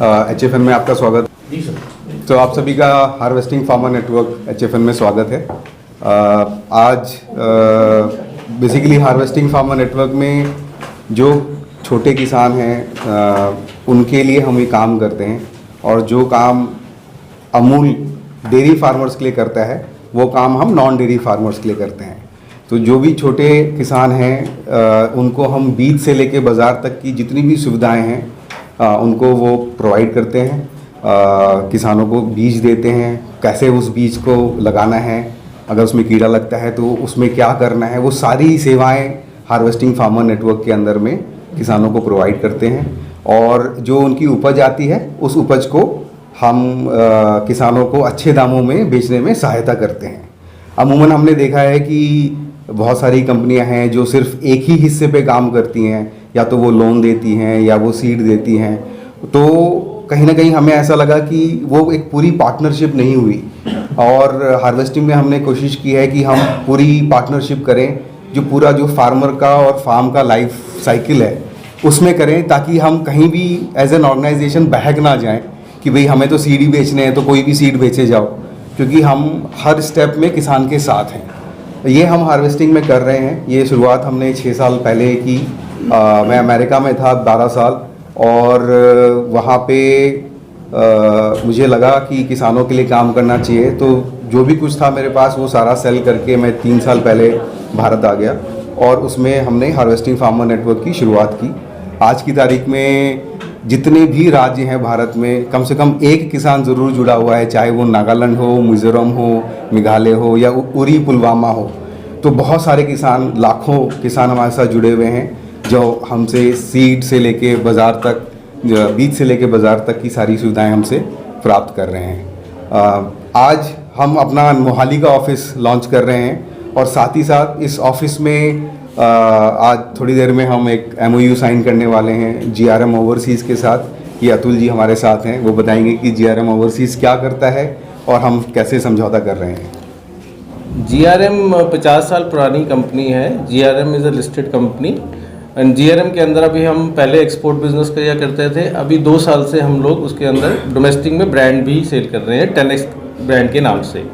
HFN में आपका स्वागत। जी सर। तो आप सभी का हार्वेस्टिंग फार्मर नेटवर्क HFN में स्वागत है। आज बेसिकली हार्वेस्टिंग फार्मर नेटवर्क में जो छोटे किसान हैं उनके लिए हम ये काम करते हैं, और जो काम अमूल डेयरी फार्मर्स के लिए करता है वो काम हम नॉन डेयरी फार्मर्स के लिए करते हैं। तो जो भी छोटे किसान हैं उनको हम बीज से लेके बाज़ार तक की जितनी भी सुविधाएं हैं उनको वो प्रोवाइड करते हैं। किसानों को बीज देते हैं, कैसे उस बीज को लगाना है, अगर उसमें कीड़ा लगता है तो उसमें क्या करना है, वो सारी सेवाएं हार्वेस्टिंग फार्मर नेटवर्क के अंदर में किसानों को प्रोवाइड करते हैं। और जो उनकी उपज आती है उस उपज को हम किसानों को अच्छे दामों में बेचने में सहायता करते हैं। अमूमन हमने देखा है कि बहुत सारी कंपनियां हैं जो सिर्फ एक ही हिस्से पे काम करती हैं, या तो वो लोन देती हैं या वो सीड देती हैं। तो कहीं ना कहीं हमें ऐसा लगा कि वो एक पूरी पार्टनरशिप नहीं हुई, और हार्वेस्टिंग में हमने कोशिश की है कि हम पूरी पार्टनरशिप करें, जो पूरा जो फार्मर का और फार्म का लाइफ साइकिल है उसमें करें, ताकि हम कहीं भी एज एन ऑर्गेनाइजेशन बहक ना जाएं कि भाई हमें तो सीड ही बेचने हैं तो कोई भी सीड बेचे जाओ, क्योंकि हम हर स्टेप में किसान के साथ हैं। ये हम हार्वेस्टिंग में कर रहे हैं। ये शुरुआत हमने 6 साल पहले की। मैं अमेरिका में था 12 साल, और वहाँ पे मुझे लगा कि किसानों के लिए काम करना चाहिए, तो जो भी कुछ था मेरे पास वो सारा सेल करके मैं 3 साल पहले भारत आ गया, और उसमें हमने हार्वेस्टिंग फार्मर नेटवर्क की शुरुआत की। आज की तारीख में जितने भी राज्य हैं भारत में, कम से कम एक किसान ज़रूर जुड़ा हुआ है, चाहे वो नागालैंड हो, मिज़ोरम हो, मेघालय हो या उरी पुलवामा हो। तो बहुत सारे किसान, लाखों किसान हमारे साथ जुड़े हुए हैं, जो हमसे सीड से लेके बाज़ार तक, बीज से लेके बाज़ार तक की सारी सुविधाएं हमसे प्राप्त कर रहे हैं। आज हम अपना मोहाली का ऑफ़िस लॉन्च कर रहे हैं, और साथ ही साथ इस ऑफ़िस में आज थोड़ी देर में हम एक MOU साइन करने वाले हैं GRM ओवरसीज़ के साथ। ये अतुल जी हमारे साथ हैं, वो बताएंगे कि GRM ओवरसीज़ क्या करता है और हम कैसे समझौता कर रहे हैं। GRM 50 साल पुरानी कंपनी है। GRM is a listed company, and GRM के अंदर अभी हम पहले एक्सपोर्ट बिजनेस किया करते थे। अभी 2 साल से हम लोग उसके अंदर डोमेस्टिक में ब्रांड भी सेल कर रहे हैं 10X ब्रांड के नाम से।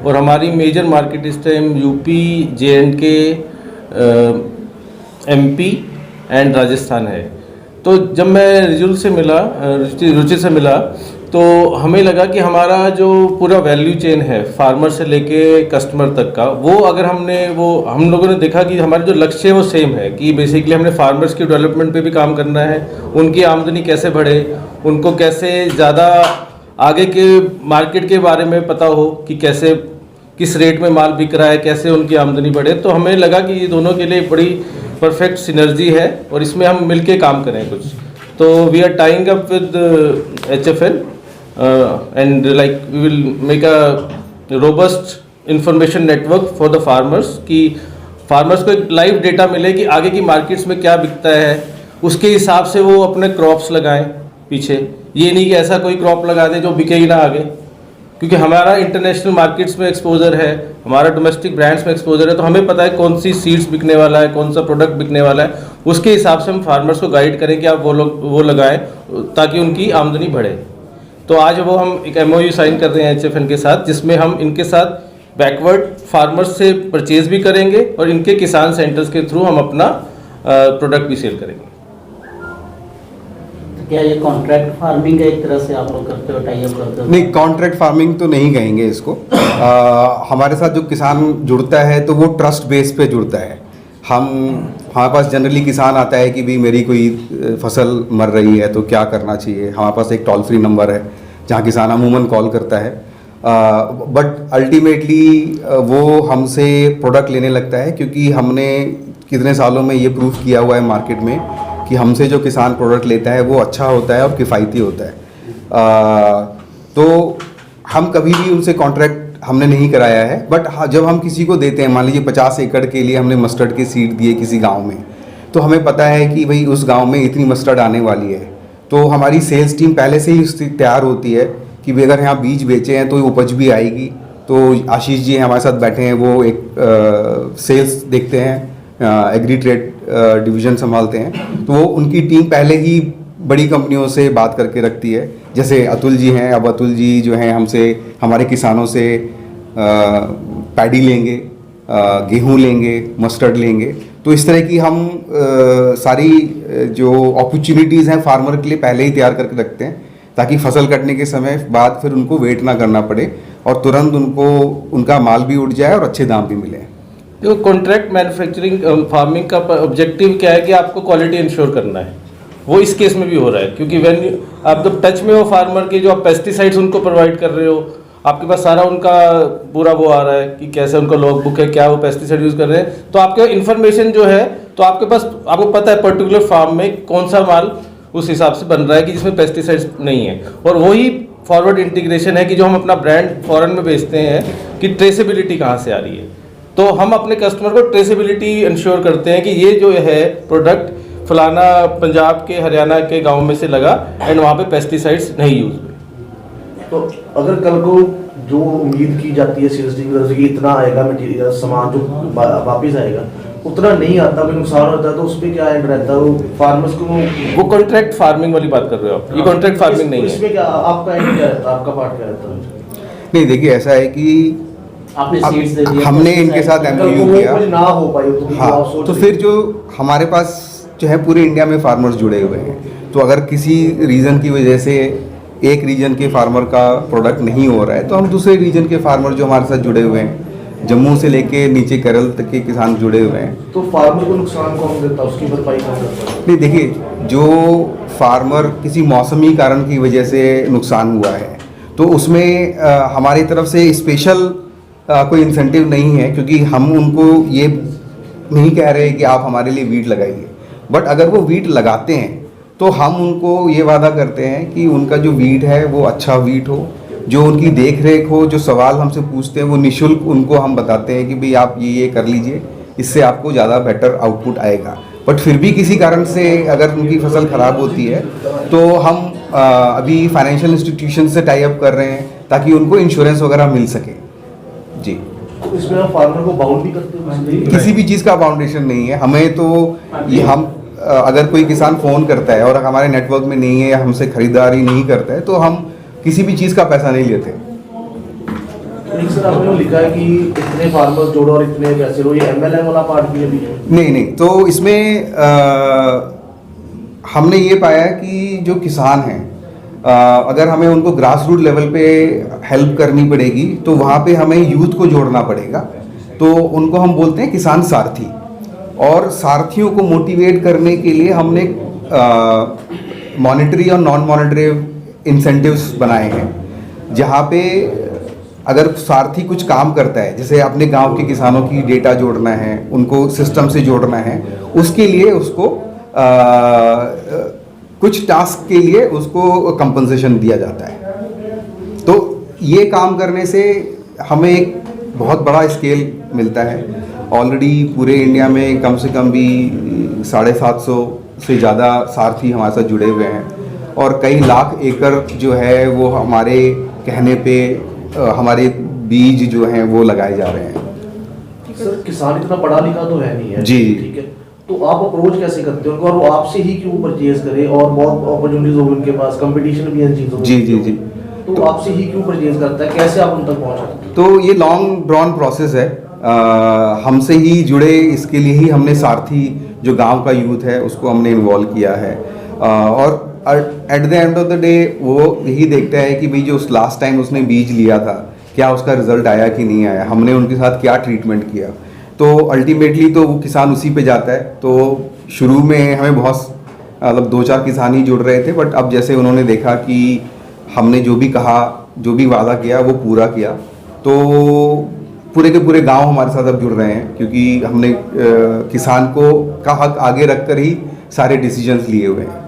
और हमारी मेजर मार्केट इस time UP, J&K, MP and Rajasthan है। तो जब मैं रुचि से मिला तो हमें लगा कि हमारा जो पूरा वैल्यू चेन है फार्मर से लेके कस्टमर तक का, वो अगर हम लोगों ने देखा कि हमारा जो लक्ष्य है वो सेम है, कि बेसिकली हमने फार्मर्स की डेवलपमेंट पे भी काम करना है, उनकी आमदनी कैसे बढ़े, उनको कैसे ज़्यादा आगे के मार्केट के बारे में पता हो कि कैसे किस रेट में माल बिक रहा है, कैसे उनकी आमदनी बढ़े। तो हमें लगा कि ये दोनों के लिए बड़ी परफेक्ट सिनर्जी है, और इसमें हम मिलके काम करें कुछ। तो we are tying up with HFN and like we will make a robust information network for the farmers, कि फार्मर्स को एक लाइव डेटा मिले कि आगे की मार्केट्स में क्या बिकता है, उसके हिसाब से वो अपने क्रॉप्स लगाएं पीछे। ये नहीं कि ऐसा कोई क्रॉप लगा दे जो बिके ही ना आगे, क्योंकि हमारा इंटरनेशनल मार्केट्स में एक्सपोजर है, हमारा डोमेस्टिक ब्रांड्स में एक्सपोजर है, तो हमें पता है कौन सी सीड्स बिकने वाला है, कौन सा प्रोडक्ट बिकने वाला है। उसके हिसाब से हम फार्मर्स को गाइड करें कि आप वो लगाएं ताकि उनकी आमदनी बढ़े। तो आज हम एक MOU साइन कर रहे हैं HFN के साथ, जिसमें हम इनके साथ बैकवर्ड फार्मर्स से परचेज भी करेंगे, और इनके किसान सेंटर्स के थ्रू हम अपना प्रोडक्ट भी सेल करेंगे। क्या ये कॉन्ट्रैक्ट फार्मिंग का एक तरह से आप लोग करते हो, टाई अप करते हो? नहीं, कॉन्ट्रैक्ट फार्मिंग तो नहीं कहेंगे इसको। हमारे साथ जो किसान जुड़ता है तो वो ट्रस्ट बेस पे जुड़ता है। हमारे पास जनरली किसान आता है कि भाई मेरी कोई फसल मर रही है तो क्या करना चाहिए। हमारे पास एक टोल फ्री नंबर है जहाँ किसान अमूमन कॉल करता है, बट अल्टीमेटली वो हमसे प्रोडक्ट लेने लगता है, क्योंकि हमने कितने सालों में ये प्रूफ किया हुआ है मार्केट में कि हमसे जो किसान प्रोडक्ट लेता है वो अच्छा होता है और किफ़ायती होता है। तो हम कभी भी उनसे कॉन्ट्रैक्ट हमने नहीं कराया है, बट जब हम किसी को देते हैं, मान लीजिए 50 एकड़ के लिए हमने मस्टर्ड के सीड दिए किसी गांव में, तो हमें पता है कि भाई उस गांव में इतनी मस्टर्ड आने वाली है, तो हमारी सेल्स टीम पहले से ही तैयार होती है कि भाई अगर यहाँ बीज बेचे हैं तो उपज भी आएगी। तो आशीष जी हमारे साथ बैठे हैं, वो एक सेल्स देखते हैं, एग्री ट्रेड डिवीज़न संभालते हैं, तो वो उनकी टीम पहले ही बड़ी कंपनियों से बात करके रखती है। जैसे अतुल जी हैं, अब अतुल जी जो हैं हमसे हमारे किसानों से पैडी लेंगे, गेहूं लेंगे, मस्टर्ड लेंगे। तो इस तरह की हम सारी जो अपॉर्चुनिटीज़ हैं फार्मर के लिए पहले ही तैयार करके रखते हैं, ताकि फसल कटने के समय बाद फिर उनको वेट ना करना पड़े और तुरंत उनको उनका माल भी उठ जाए और अच्छे दाम भी मिले। तो कॉन्ट्रैक्ट मैन्युफैक्चरिंग फार्मिंग का ऑब्जेक्टिव क्या है कि आपको क्वालिटी इंश्योर करना है। वो इस केस में भी हो रहा है, क्योंकि व्हेन आप जब टच में हो फार्मर के, जो आप पेस्टिसाइड्स उनको प्रोवाइड कर रहे हो, आपके पास सारा उनका पूरा वो आ रहा है कि कैसे उनका लॉग बुक है, क्या वो पेस्टिसाइड यूज़ कर रहे हैं, तो आपके इन्फॉर्मेशन जो है, तो आपके पास आपको पता है पर्टिकुलर फार्म में कौन सा माल उस हिसाब से बन रहा है कि जिसमें पेस्टिसाइड्स नहीं है। और वही फॉरवर्ड इंटीग्रेशन है कि जो हम अपना ब्रांड फॉरेन में बेचते हैं कि ट्रेसेबिलिटी कहाँ से आ रही है। तो हम अपने कस्टमर को ट्रेसेबिलिटी इंश्योर करते हैं कि ये जो है प्रोडक्ट फलाना पंजाब के हरियाणा के गांव में से लगा एंड वहाँ पे पेस्टिसाइड्स नहीं यूज हुए। तो अगर कल को जो उम्मीद की जाती है सेल्स टीम की तरफ से कि इतना आएगा मटेरियल सामान जो वापस आएगा, उतना नहीं आता, कोई नुकसान होता है, तो उस पर क्या एंड रहता है वो फार्मर्स को? वो कॉन्ट्रैक्ट फार्मिंग वाली बात कर रहे हो आप, ये कॉन्ट्रैक्ट फार्मिंग नहीं है। इसमें क्या आपका एंड क्या रहता है, आपका पार्ट क्या रहता है? नहीं, देखिए ऐसा है कि आपने सीड्स दे दिया, हमने इनके साथ कल को एमओयू वो किया। कुछ ना हो पाए तो हाँ, आप सोच तो रहे फिर जो हमारे पास जो है पूरे इंडिया में फार्मर्स जुड़े हुए हैं, तो अगर किसी रीज़न की वजह से एक रीजन के फार्मर का प्रोडक्ट नहीं हो रहा है, तो हम दूसरे रीजन के फार्मर जो हमारे साथ जुड़े हुए हैं, जम्मू से लेके नीचे केरल तक के किसान जुड़े हुए हैं। तो फार्मर को नुकसान कौन देता है, उसकी भरपाई कौन करता है? नहीं, देखिए जो फार्मर किसी मौसमी कारण की वजह से नुकसान हुआ है, तो उसमें हमारी तरफ से स्पेशल कोई इंसेंटिव नहीं है, क्योंकि हम उनको ये नहीं कह रहे कि आप हमारे लिए वीट लगाइए। बट अगर वो वीट लगाते हैं तो हम उनको ये वादा करते हैं कि उनका जो वीट है वो अच्छा वीट हो, जो उनकी देख रेख हो, जो सवाल हमसे पूछते हैं वो निःशुल्क उनको हम बताते हैं कि भाई आप ये कर लीजिए, इससे आपको ज़्यादा बेटर आउटपुट आएगा। बट फिर भी किसी कारण से अगर उनकी फसल ख़राब होती है तो हम अभी फाइनेंशियल इंस्टीट्यूशन से टाई अप कर रहे हैं ताकि उनको इंश्योरेंस वगैरह मिल सके। जी, तो इसमें आप फार्मर को बाउंड भी करते हो? किसी भी चीज़ का बाउंडेशन नहीं है हमें। तो ये हम अगर कोई किसान फ़ोन करता है और हमारे नेटवर्क में नहीं है या हमसे ख़रीदारी नहीं करता है, तो हम किसी भी चीज़ का पैसा नहीं लेते। लेकिन सर आपने लिखा है कि इतने फार्मर जोड़ो और इतने पैसे लो, ये एमएलएम वाला पार्ट भी है बीच में? नहीं, तो इसमें हमने ये पाया कि जो किसान हैं, अगर हमें उनको ग्रास रूट लेवल पे हेल्प करनी पड़ेगी तो वहाँ पे हमें यूथ को जोड़ना पड़ेगा। तो उनको हम बोलते हैं किसान सारथी, और सारथियों को मोटिवेट करने के लिए हमने मॉनेटरी और नॉन मॉनेटरी इंसेंटिव्स बनाए हैं, जहाँ पे अगर सारथी कुछ काम करता है, जैसे अपने गांव के किसानों की डेटा जोड़ना है, उनको सिस्टम से जोड़ना है, उसके लिए उसको कुछ टास्क के लिए उसको कंपनसेशन दिया जाता है। तो ये काम करने से हमें एक बहुत बड़ा स्केल मिलता है। ऑलरेडी पूरे इंडिया में कम से कम भी 750 से ज़्यादा सारथी हमारे साथ जुड़े हुए हैं, और कई लाख एकड़ जो है वो हमारे कहने पे हमारे बीज जो हैं वो लगाए जा रहे हैं। सर किसान इतना पढ़ा लिखा तो है नहीं है, जी, ठीक है, तो आप अप्रोच कैसे करते हो उनको, और वो आपसे ही क्यों परचेज करे? और बहुत अपॉर्चुनिटीज होगी उनके पास, कंपटीशन भी है चीज़ों में। जी। तो आपसे ही क्यों परचेज करता है, कैसे आप उन तक पहुँचाते हैं? तो ये लॉन्ग ड्रॉन प्रोसेस है। हमसे ही जुड़े, इसके लिए ही हमने सारथी जो गांव का यूथ है उसको हमने इन्वॉल्व किया है, और at the end of the day वो यही देखता है कि भाई जो उस लास्ट टाइम उसने बीज लिया था क्या उसका रिजल्ट आया कि नहीं आया, हमने उनके साथ क्या ट्रीटमेंट किया। तो अल्टीमेटली तो वो किसान उसी पे जाता है। तो शुरू में हमें बहुत मतलब 2-4 किसान ही जुड़ रहे थे, बट अब जैसे उन्होंने देखा कि हमने जो भी कहा, जो भी वादा किया वो पूरा किया, तो पूरे के पूरे गांव हमारे साथ अब जुड़ रहे हैं, क्योंकि हमने किसान को का हक आगे रखकर ही सारे डिसीजंस लिए हुए हैं।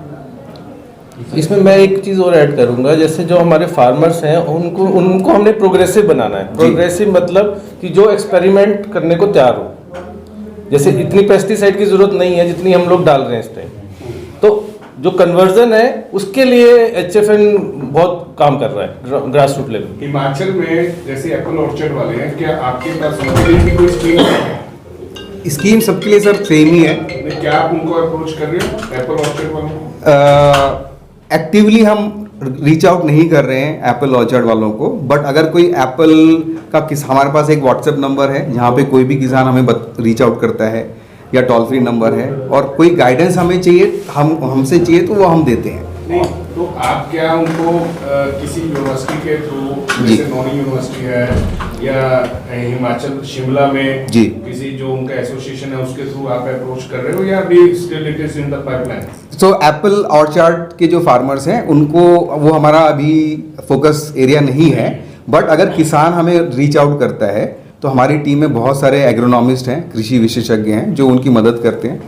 इसमें मैं एक चीज़ और ऐड करूंगा, जैसे जो हमारे फार्मर्स हैं उनको हमने प्रोग्रेसिव बनाना है। प्रोग्रेसिव मतलब कि जो एक्सपेरिमेंट करने को तैयार हो। जैसे इतनी पेस्टिसाइड की ज़रूरत नहीं है जितनी हम लोग डाल रहे हैं इस टाइम, तो जो कन्वर्जन है उसके लिए HFN बहुत काम कर रहा है ग्रास रूट लेवल। हिमाचल में जैसे एप्पल ऑर्चर्ड वाले हैं, क्या आपके पास उनके लिए भी कोई स्कीम है? स्कीम सबके लिए सर सेम ही है। नहीं, क्या आप उनको अप्रोच कर रहे हो एप्पल ऑर्चर्ड वालों को? एक्टिवली हम रीच आउट नहीं कर रहे हैं एप्पल ऑर्चर्ड वालों को, बट अगर कोई एप्पल का हमारे पास एक व्हाट्सएप नंबर है जहाँ पे कोई भी किसान हमें रीच आउट करता है, या टोल फ्री नंबर है, और कोई गाइडेंस हमें चाहिए, हमसे चाहिए तो वो हम देते हैं। नहीं, तो आप क्या उनको किसी यूनिवर्सिटी के थ्रू, जी। जैसे नॉनी यूनिवर्सिटी है या हिमाचल शिमला में जी। किसी जो उनका एसोसिएशन है उसके थ्रू आप अप्रोच कर रहे हो, या अभी still it is in the pipeline? So Apple orchard के जो फार्मर्स हैं उनको, वो हमारा अभी फोकस एरिया नहीं है, बट अगर किसान हमें रीच आउट करता है तो हमारी टीम में बहुत सारे एग्रोनॉमिस्ट हैं, कृषि विशेषज्ञ हैं जो उनकी मदद करते हैं,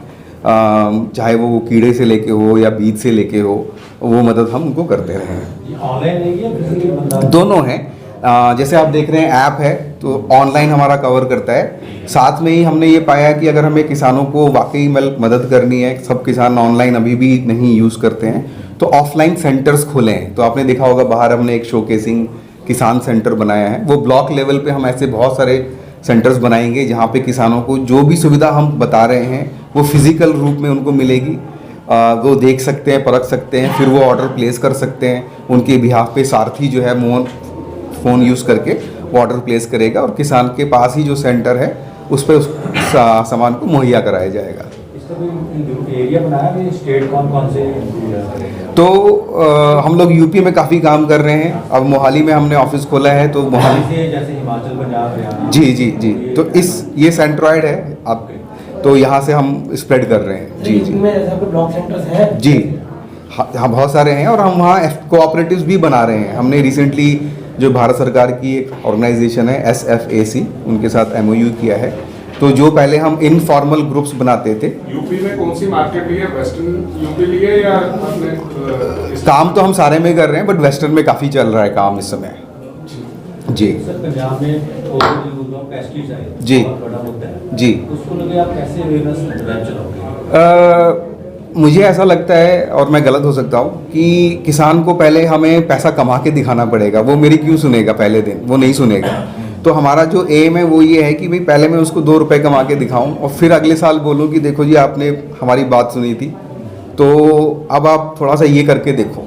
चाहे वो कीड़े से लेके हो या बीज से लेके हो, वो मदद हम उनको करते रहे हैं। ऑनलाइन है या फिजिकली बंदा? दोनों हैं। जैसे आप देख रहे हैं ऐप है तो ऑनलाइन हमारा कवर करता है, साथ में ही हमने ये पाया कि अगर हमें किसानों को वाकई मदद करनी है, सब किसान ऑनलाइन अभी भी नहीं यूज़ करते हैं, तो ऑफलाइन सेंटर्स खोले हैं। तो आपने देखा होगा बाहर हमने एक शोकेसिंग किसान सेंटर बनाया है, वो ब्लॉक लेवल पे हम ऐसे बहुत सारे सेंटर्स बनाएंगे जहाँ पे किसानों को जो भी सुविधा हम बता रहे हैं वो फिजिकल रूप में उनको मिलेगी। वो देख सकते हैं, परख सकते हैं, फिर वो ऑर्डर प्लेस कर सकते हैं। उनके बिहाफ पे सारथी जो है फ़ोन यूज़ करके वो ऑर्डर प्लेस करेगा और किसान के पास ही जो सेंटर है उस पर उस सामान को मुहैया कराया जाएगा। इसका कोई एरिया बनाया है? स्टेट कौन कौन से तो हम लोग यूपी में काफ़ी काम कर रहे हैं, अब मोहाली में हमने ऑफिस खोला है, तो मोहाली से जैसे हिमाचल, पंजाब, हरियाणा? जी जी जी। तो ये सेंट्रॉइड है आप, तो यहाँ से हम स्प्रेड कर रहे हैं। जी जी में ऐसा कोई ब्लॉक सेंटर्स है? जी हाँ, बहुत सारे हैं, और हम वहाँ कोऑपरेटिव्स भी बना रहे हैं। हमने रिसेंटली जो भारत सरकार की एक ऑर्गेनाइजेशन है SFAC, उनके साथ MOU किया है। तो जो पहले हम इनफॉर्मल ग्रुप्स बनाते थे, यूपी में कौन सी मार्केट ली है? वेस्टर्न यूपी ली है या अपने काम तो हम सारे में कर रहे हैं, बट वेस्टर्न में काफ़ी चल रहा है काम इस समय। जी सर, पंजाब में पेस्टिसाइड जी। बड़ा मुद्दा है जी। उसको लेके आप कैसे अवेयरनेस प्रोग्राम चलाओगे? मुझे ऐसा लगता है, और मैं गलत हो सकता हूँ, कि किसान को पहले हमें पैसा कमा के दिखाना पड़ेगा। वो मेरी क्यों सुनेगा? पहले दिन वो नहीं सुनेगा। तो हमारा जो एम है वो ये है कि भाई पहले मैं उसको 2 रुपये कमा के दिखाऊं और फिर अगले साल बोलूं कि देखो जी आपने हमारी बात सुनी थी, तो अब आप थोड़ा सा ये करके देखो।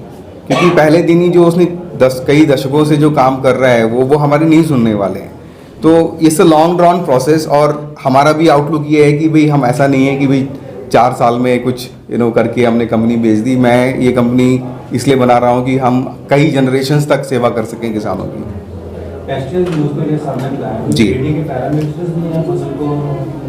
क्योंकि पहले दिन ही जो उसने कई दशकों से जो काम कर रहा है वो हमारी नहीं सुनने वाले हैं। तो it's a long drawn process, और हमारा भी आउटलुक ये है कि भाई हम ऐसा नहीं है कि भाई 4 साल में कुछ करके हमने कंपनी बेच दी। मैं ये कंपनी इसलिए बना रहा हूँ कि हम कई जनरेशंस तक सेवा कर सकें किसानों की। पेस्टिसाइड यूज करके सामने बताया जी। खेती के पैरामीटर्स नहीं है फसल को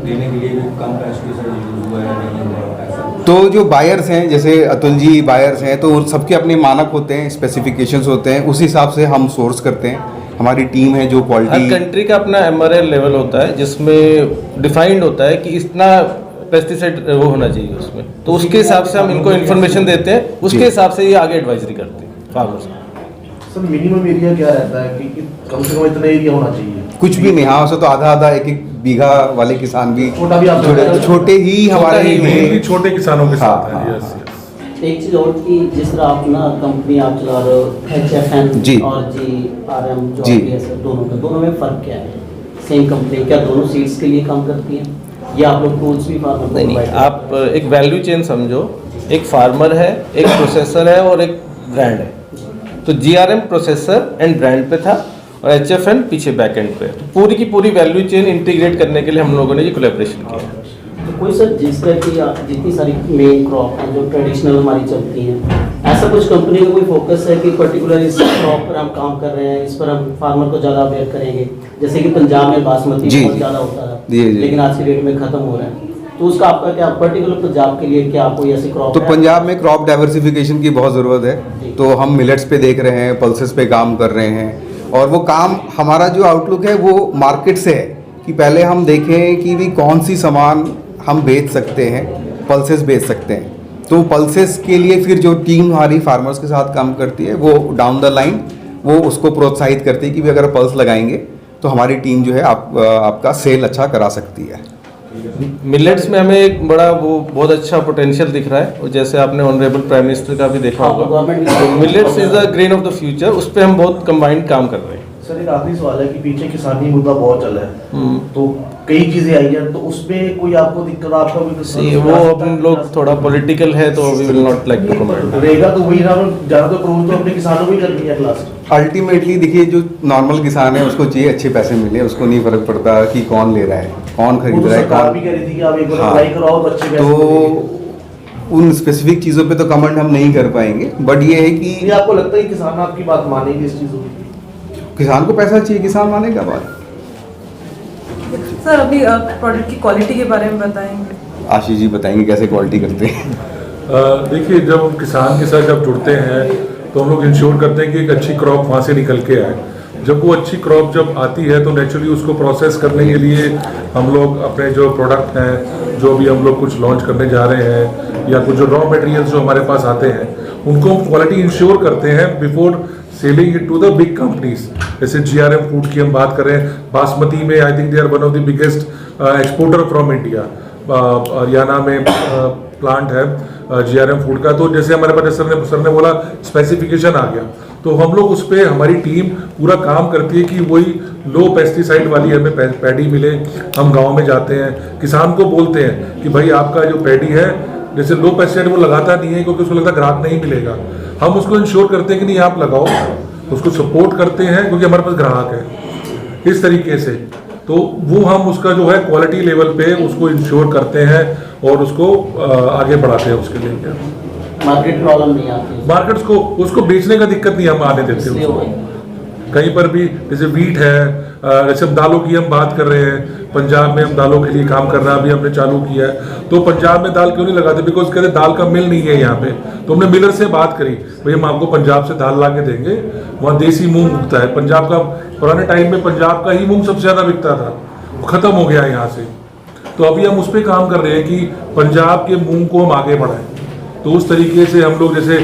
देने के लिए भी कम पेस्टिसाइड यूज हुआ है नहीं हुआ है, ऐसा? तो जो बायर्स हैं, जैसे अतुल जी बायर्स हैं, तो सबके अपने मानक होते हैं, स्पेसिफिकेशंस होते हैं, उस हिसाब से हम सोर्स करते हैं। हमारी टीम है जो हर क्वालिटी, कंट्री का अपना MRL लेवल होता है जिसमें डिफाइंड होता है कि इतना पेस्टिसाइड वो होना चाहिए उसमें, तो उसके हिसाब से हम इनको इन्फॉर्मेशन देते हैं, उसके हिसाब से ये आगे एडवाइजरी करते हैं फार्मर्स को। सर मिनिमम एरिया क्या रहता है कि कम से कम इतना एरिया होना चाहिए? कुछ भी नहीं। हाँ, उसे तो आधा एक बीघा वाले किसान भी, छोटा भी आप छोटे ही हमारे ही लिए। छोटे किसानों के हाँ, साथ हाँ, है। यस, हाँ। एक चीज़ और कि जिस तरह आप ना कंपनी आप चला रहे हो HFN जी। और GRM जो जी। RPS है, दोनों में फ़र्क क्या है? सेम कंपनी क्या दोनों सीड्स के लिए काम करती हैं, या आप लोग टूल्स भी फार्मर को नहीं नहीं, provide आप एक वैल्यू चेन समझो, एक फार्मर है, एक प्रोसेसर है और एक ब्रांड है। तो GRM प्रोसेसर एंड ब्रांड पे था और HFN पीछे बैक एंड पे। तो पूरी की पूरी वैल्यू चेन इंटीग्रेट करने के लिए हम लोगों ने ये कोलैबोरेशन किया है। तो कोई सर जिस तरह की जितनी सारी मेन क्रॉप हैं जो ट्रेडिशनल हमारी चलती हैं, ऐसा कुछ कंपनी का कोई फोकस है कि पर्टिकुलर इस क्रॉप पर हम काम कर रहे हैं, इस पर हम फार्मर को ज़्यादा अवेयर करेंगे? जैसे कि पंजाब में बासमती जी, बहुत जी। ज़्यादा होता है, जी, जी। लेकिन आज की डेट में ख़त्म हो रहा है। तो उसका आपका क्या पर्टिकुलर पंजाब के लिए क्या कोई ऐसी क्रॉप तो है? पंजाब में क्रॉप डाइवर्सिफिकेशन की बहुत ज़रूरत है, तो हम मिलेट्स पे देख रहे हैं, पल्सेस पे काम कर रहे हैं। और वो काम हमारा जो आउटलुक है वो मार्केट से है कि पहले हम देखें कि भी कौन सी सामान हम बेच सकते हैं, पल्सेस बेच सकते हैं। तो पल्सेस के लिए फिर जो टीम हमारी फार्मर्स के साथ काम करती है वो डाउन द लाइन वो उसको प्रोत्साहित करती है कि भी अगर पल्स लगाएंगे तो हमारी टीम जो है आपका सेल अच्छा करा सकती है। मिलेट्स में हमें एक बड़ा वो बहुत अच्छा पोटेंशियल दिख रहा है, और जैसे आपने ऑनरेबल प्राइम मिनिस्टर का भी देखा हाँ, होगा, गवर्नमेंट तो millets is the grain of the future, उस पर हम बहुत कंबाइंड काम कर रहे हैं। सर एक आखिरी सवाल है कि पीछे किसानी मुद्दा बहुत चल रहा है, तो कई चीजें आई हैं, तो उसमें कोई आपको दिक्कत, आपका कोई See, वो अपन लोग थोड़ा पॉलिटिकल है तो we will not like to comment. रहेगा तो वही ना, ज्यादा तो अप्रोच तो अपने किसानों को ही करनी है लास्ट। अल्टीमेटली देखिए, जो नॉर्मल किसान है उसको चाहिए अच्छे पैसे मिले, उसको नहीं फर्क पड़ता कि कौन ले रहा है, कौन खरीद रहा है, सरकार भी कह रही थी कि आप एक बार हाँ। अप्लाई कराओ तो अच्छे पैसे तो मिलेंगे। उन स्पेसिफिक चीज़ों पे तो कमेंट हम नहीं कर पाएंगे, बट ये है ये कि आपको लगता है कि किसान आपकी बात मानेंगे इस चीजों की? किसान को पैसा चाहिए, किसान मानेगा बात। सर, अभी प्रोडक्ट की क्वालिटी के बारे में बताएंगे? आशीष जी बताएंगे कैसे क्वालिटी करते हैं। देखिए, जब हम किसान के साथ जब जुड़ते हैं तो हम लोग इंश्योर करते हैं कि एक अच्छी क्रॉप वहाँ से निकल के आए। जब वो अच्छी क्रॉप जब आती है तो नेचुरली उसको प्रोसेस करने के लिए हम लोग अपने जो प्रोडक्ट हैं, जो भी हम लोग कुछ लॉन्च करने जा रहे हैं, या कुछ जो रॉ मटेरियल्स जो हमारे पास आते हैं, उनको हम क्वालिटी इंश्योर करते हैं before selling it to the big companies. जैसे GRM फूड की हम बात करें, बासमती में I think they are one of the biggest exporter from India. Haryana में प्लांट है GRM फूड का। तो जैसे हमारे पास सर ने बोला स्पेसिफिकेशन आ गया, तो हम लोग उस पर हमारी टीम पूरा काम करती है कि वही लो पेस्टिसाइड वाली हमें पैडी मिले। हम गांव में जाते हैं, किसान को बोलते हैं कि भाई आपका जो पैडी है, जैसे लो पेस्टिसाइड वो लगाता नहीं है क्योंकि उसको लगता है ग्राहक नहीं मिलेगा। हम उसको इंश्योर करते हैं कि नहीं आप लगाओ, उसको सपोर्ट करते हैं क्योंकि हमारे पास ग्राहक है। इस तरीके से तो वो हम उसका जो है क्वालिटी लेवल पे उसको इंश्योर करते हैं और उसको आगे बढ़ाते हैं उसके लिए। मार्केट प्रॉब्लम नहीं आती, मार्केट्स को उसको बेचने का दिक्कत नहीं हम आने देते इसलिए उसको। वो- कहीं पर भी जैसे वीट है, जैसे हम दालों की हम बात कर रहे हैं, पंजाब में हम दालों के लिए काम करना अभी हमने चालू किया है। तो पंजाब में दाल क्यों नहीं लगाते? बिकॉज कहते दाल का मिल नहीं है यहाँ पे। तो हमने मिलर से बात करी, भाई हम आपको पंजाब से दाल ला के देंगे, वहाँ देसी मूंग उगता है। पंजाब का पुराने टाइम में पंजाब का ही मूंग सबसे ज़्यादा बिकता था, वो खत्म हो गया है यहाँ से। तो अभी हम उस पर काम कर रहे हैं कि पंजाब के मूंग को हम आगे बढ़ाएं। तो उस तरीके से हम लोग जैसे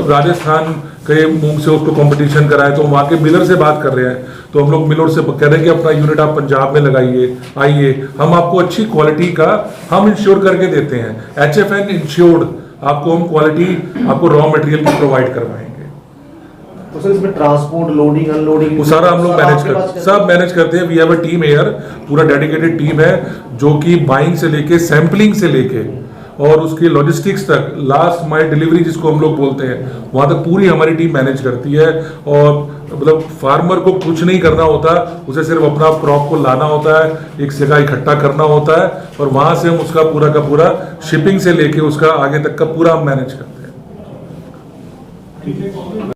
राजस्थान के मूंग से उसको कंपटीशन कराए, तो वहाँ के मिलर से बात कर रहे हैं। तो हम लोग मिलर से कह रहे हैं कि अपना यूनिट आप पंजाब में लगाइए, आइए, हम आपको अच्छी क्वालिटी का हम इंश्योर करके देते हैं। HFN इंश्योर्ड आपको हम क्वालिटी, आपको रॉ मटेरियल की प्रोवाइड करवाएंगे। तो सर इसमें ट्रांसपोर्ट, लोडिंग, अनलोडिंग वो सारा हम लोग मैनेज आपके पास करते, सब मैनेज करते हैं। We have a team here, पूरा डेडिकेटेड टीम है जो कि बाइंग से लेके, सैंपलिंग से लेके और उसकी लॉजिस्टिक्स तक, लास्ट माइल डिलीवरी जिसको हम लोग बोलते हैं, वहाँ तक पूरी हमारी टीम मैनेज करती है। और मतलब फार्मर को कुछ नहीं करना होता, उसे सिर्फ अपना क्रॉप को लाना होता है, एक जगह इकट्ठा करना होता है, और वहाँ से हम उसका पूरा का पूरा शिपिंग से लेके उसका आगे तक का पूरा हम मैनेज करते हैं।